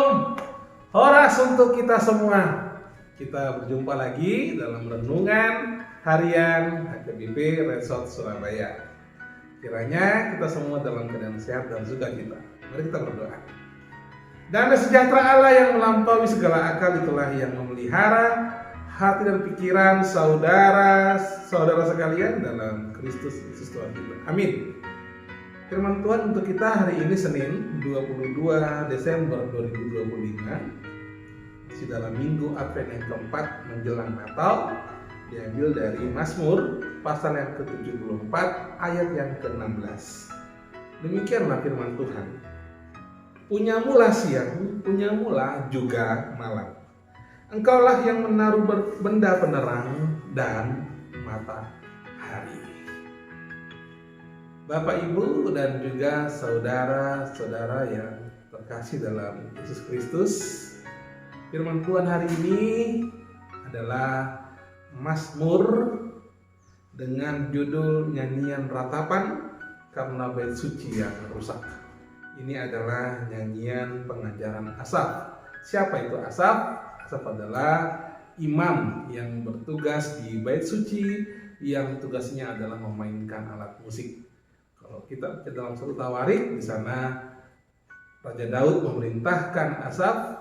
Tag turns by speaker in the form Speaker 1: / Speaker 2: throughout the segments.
Speaker 1: Shalom, horas untuk kita semua. Kita berjumpa lagi dalam renungan harian HKBP Resort Surabaya. Kiranya kita semua dalam keadaan sehat dan sukacita. Mari kita berdoa. Damai sejahtera Allah yang melampaui segala akal, itulah yang memelihara hati dan pikiran saudara-saudara sekalian dalam Kristus Yesus Tuhan kita. Amin. Firman Tuhan untuk kita hari ini Senin 22 Desember 2025, masih dalam minggu Advent yang keempat menjelang Natal, diambil dari Mazmur pasal yang ke-74 ayat yang ke-16. Demikianlah firman Tuhan. Punyamulah siang, punyamulah juga malam. Engkaulah yang menaruh benda penerang dan matahari. Bapak, Ibu, dan juga saudara-saudara yang terkasih dalam Yesus Kristus, firman Tuhan hari ini adalah Mazmur dengan judul nyanyian ratapan karena bait suci yang rusak. Ini adalah nyanyian pengajaran Asaf. Siapa itu Asaf? Asaf adalah imam yang bertugas di bait suci, yang tugasnya adalah memainkan alat musik. Kalau kita baca dalam satu Tawarik, di sana Raja Daud memerintahkan Asaf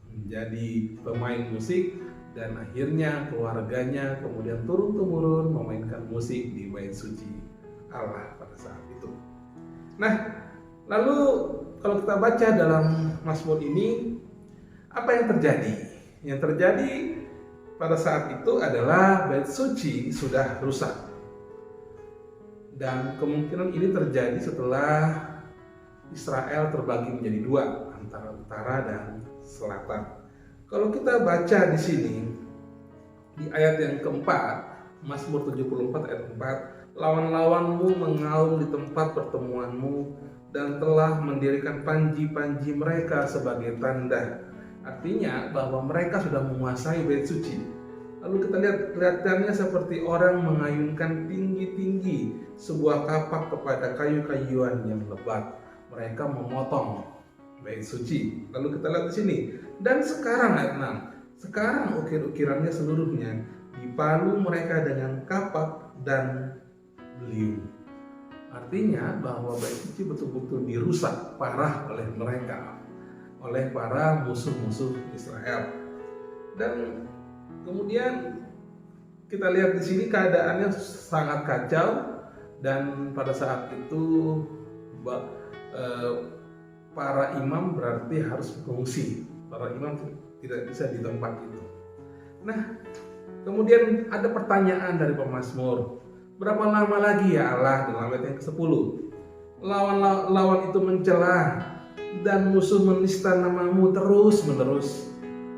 Speaker 1: menjadi pemain musik, dan akhirnya keluarganya kemudian turun-temurun memainkan musik di bait suci Allah pada saat itu. Nah, lalu kalau kita baca dalam Mazmur ini, apa yang terjadi? Yang terjadi pada saat itu adalah bait suci sudah rusak. Dan kemungkinan ini terjadi setelah Israel terbagi menjadi dua, antara utara dan selatan. Kalau kita baca di sini, di ayat yang keempat, Mazmur 74 ayat 4, lawan-lawanmu mengaum di tempat pertemuanmu dan telah mendirikan panji-panji mereka sebagai tanda. Artinya bahwa mereka sudah menguasai bait suci. Lalu kita lihat kelihatannya seperti orang mengayunkan tinggi-tinggi sebuah kapak kepada kayu-kayuan yang lebat. Mereka memotong bait suci. Lalu kita lihat di sini. Dan sekarang ayat 6. Sekarang ukir-ukirannya seluruhnya dipalu mereka dengan kapak dan beliung. Artinya bahwa bait suci betul-betul dirusak parah oleh mereka, oleh para musuh-musuh Israel. Dan kemudian kita lihat di sini keadaannya sangat kacau, dan pada saat itu para imam berarti harus mengungsi. Para imam tidak bisa di tempat itu. Nah, kemudian ada pertanyaan dari pemazmur. Berapa lama lagi ya Allah, dalam ayat yang ke-10. Lawan itu mencela dan musuh menista namamu terus-menerus.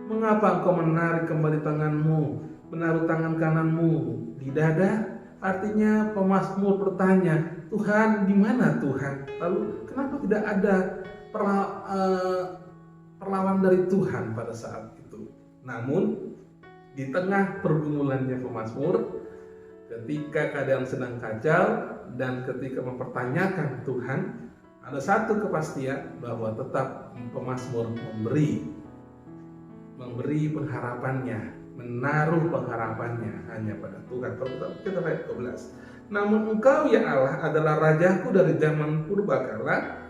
Speaker 1: Mengapa engkau menarik kembali tanganmu, menaruh tangan kananmu di dada? Artinya pemazmur bertanya, Tuhan, di mana Tuhan? Lalu kenapa tidak ada perlawan dari Tuhan pada saat itu? Namun di tengah pergumulannya pemazmur, ketika keadaan sedang kacau dan ketika mempertanyakan Tuhan, ada satu kepastian bahwa tetap pemazmur memberi pengharapannya, menaruh pengharapannya hanya pada Tuhan. Kalau kita lihat 12. Namun engkau ya Allah adalah rajaku dari zaman purbakala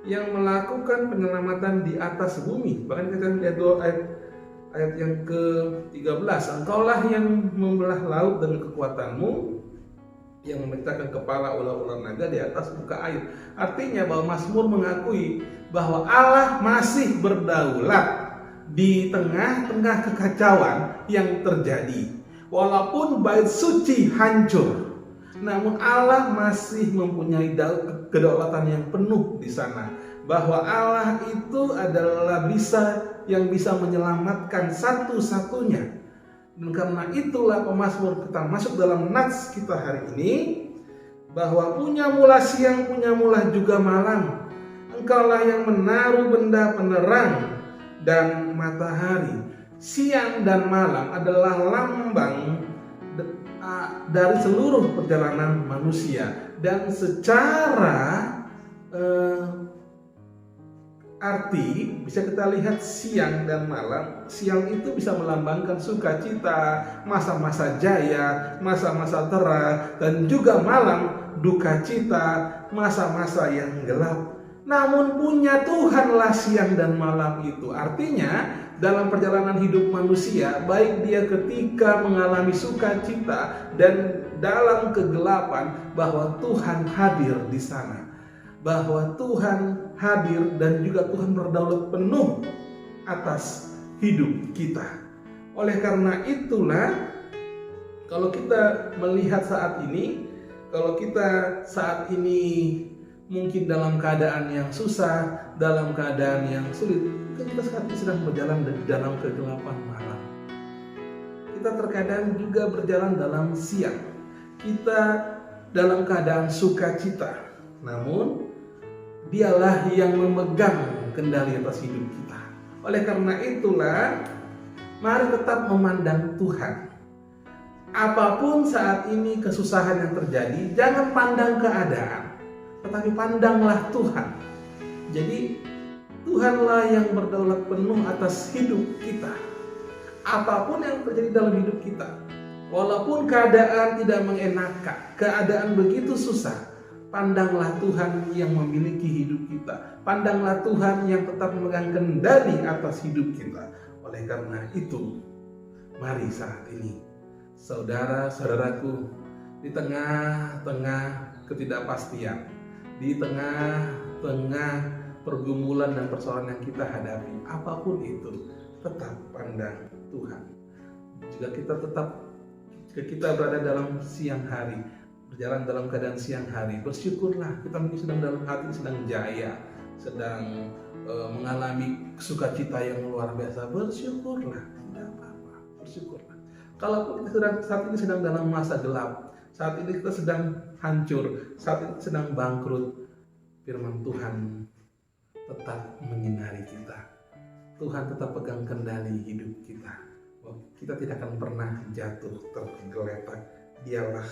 Speaker 1: yang melakukan penyelamatan di atas bumi. Bahkan kita lihat ayat yang ke-13. Engkaulah yang membelah laut dengan kekuatanmu, yang memerintahkan kepala ular-ular naga di atas muka air. Artinya bahwa Mazmur mengakui bahwa Allah masih berdaulat di tengah-tengah kekacauan yang terjadi. Walaupun bait suci hancur, namun Allah masih mempunyai kedaulatan yang penuh di sana. Bahwa Allah itu adalah yang bisa menyelamatkan satu-satunya. Dan karena itulah pemazmur kita masuk dalam nats kita hari ini, bahwa punyamulah siang, punyamulah juga malam. Engkaulah yang menaruh benda penerang dan matahari. Siang dan malam adalah lambang dari seluruh perjalanan manusia, dan secara arti bisa kita lihat siang dan malam. Siang itu bisa melambangkan sukacita, masa-masa jaya, masa-masa terang, dan juga malam duka cita, masa-masa yang gelap. Namun punya Tuhanlah siang dan malam itu. Artinya dalam perjalanan hidup manusia, baik dia ketika mengalami sukacita dan dalam kegelapan, bahwa Tuhan hadir di sana. Bahwa Tuhan hadir dan juga Tuhan berdaulat penuh atas hidup kita. Oleh karena itulah, kalau kita melihat saat ini, kalau kita saat ini mungkin dalam keadaan yang susah, dalam keadaan yang sulit, kita saat ini sedang berjalan di dalam kegelapan malam. Kita terkadang juga berjalan dalam siang. Kita dalam keadaan sukacita. Namun, Dialah yang memegang kendali atas hidup kita. Oleh karena itulah, mari tetap memandang Tuhan. Apapun saat ini kesusahan yang terjadi, jangan pandang keadaan, tetapi pandanglah Tuhan. Jadi Tuhanlah yang berdaulat penuh atas hidup kita. Apapun yang terjadi dalam hidup kita, walaupun keadaan tidak mengenakan, keadaan begitu susah, pandanglah Tuhan yang memiliki hidup kita. Pandanglah Tuhan yang tetap memegang kendali atas hidup kita. Oleh karena itu, mari saat ini, saudara-saudaraku, di tengah-tengah ketidakpastian, di tengah-tengah pergumulan dan persoalan yang kita hadapi, apapun itu, tetap pandang Tuhan. Jika kita berada dalam siang hari, berjalan dalam keadaan siang hari, bersyukurlah. Kita mungkin sedang dalam hati sedang jaya, sedang mengalami sukacita yang luar biasa, bersyukurlah, tidak apa-apa, bersyukurlah. Kalaupun kita saat ini sedang dalam masa gelap, saat ini kita sedang hancur, saat ini sedang bangkrut, firman Tuhan tetap menyinari kita. Tuhan tetap pegang kendali hidup kita. Kita tidak akan pernah jatuh tergeletak. Dialah,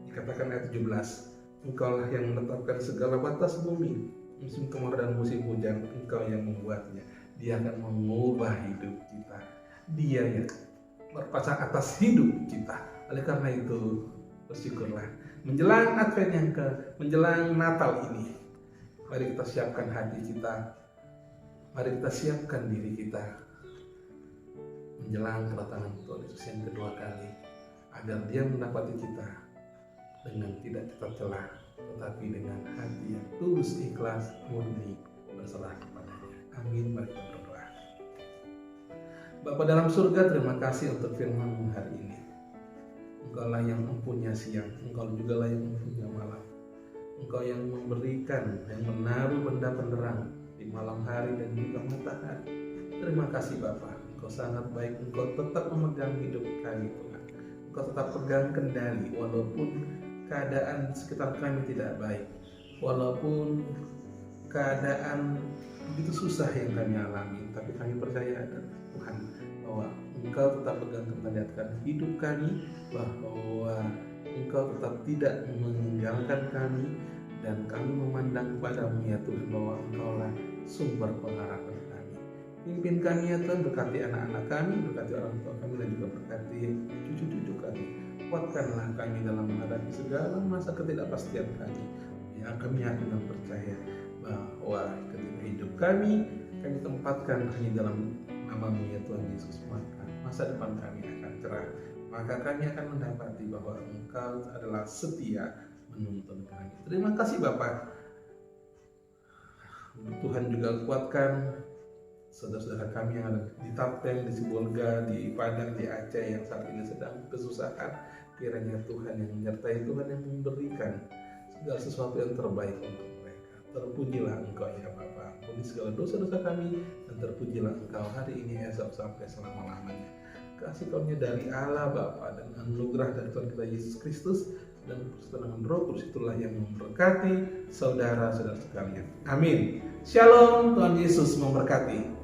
Speaker 1: dikatakan ayat 17, Engkaulah yang menetapkan segala batas bumi, musim kemarau dan musim hujan, Engkau yang membuatnya. Dia akan mengubah hidup kita. Dia yang berpasang atas hidup kita. Oleh karena itu, bersyukurlah. Menjelang Advent menjelang Natal ini, mari kita siapkan hati kita, mari kita siapkan diri kita menjelang kedatangan Tuhan Yesus yang kedua kali, agar Dia mendapati kita dengan tidak kita celah, tetapi dengan hati yang tulus, ikhlas, murni, berserah kepadanya. Amin. Mari kita berdoa. Bapa dalam surga, terima kasih untuk firman-Mu hari ini. Engkaulah yang mempunyai siang, Engkau juga lah yang mempunyai malam. Engkau yang memberikan, yang menaruh benda penerang di malam hari dan juga matahari. Terima kasih Bapa, Engkau sangat baik. Engkau tetap memegang hidup kami Tuhan. Engkau tetap pegang kendali walaupun keadaan di sekitar kami tidak baik, walaupun keadaan begitu susah yang kami alami, tapi kami percaya Tuhan bahwa Engkau tetap pegang kendali atas hidup kami, bahwa Engkau tetap tidak meninggalkan kami, dan kami memandang kepada-Mu ya Tuhan, bahwa Engkaulah sumber pengharapan kami. Pimpin kami ya Tuhan, berkati anak-anak kami, berkati orang tua kami, dan juga berkati cucu-cucu kami. Kuatkanlah kami dalam menghadapi segala masa ketidakpastian kami. Yang kami yakin dan percaya bahwa ketika hidup kami tempatkan hanya dalam nama-Mu ya Tuhan Yesus, maka masa depan kami akan cerah. Maka kami akan mendapati bahwa Engkau adalah setia menuntun kami. Terima kasih Bapa. Tuhan juga kuatkan saudara-saudara kami yang ada di Tapteng, di Sibolga, di Padang, di Aceh yang saat ini sedang kesusahan. Kiranya Tuhan yang menyertai, Tuhan yang memberikan segala sesuatu yang terbaik untuk mereka. Terpujilah Engkau ya Bapa, ampuni segala dosa-dosa kami, dan terpujilah Engkau hari ini esok sampai selama-lamanya. Kasih karunia dari Allah Bapa dan anugerah dari Tuhan kita Yesus Kristus dan persetujuan Roh Kudus itulah yang memberkati saudara-saudara sekalian. Amin. Shalom, Tuhan Yesus memberkati.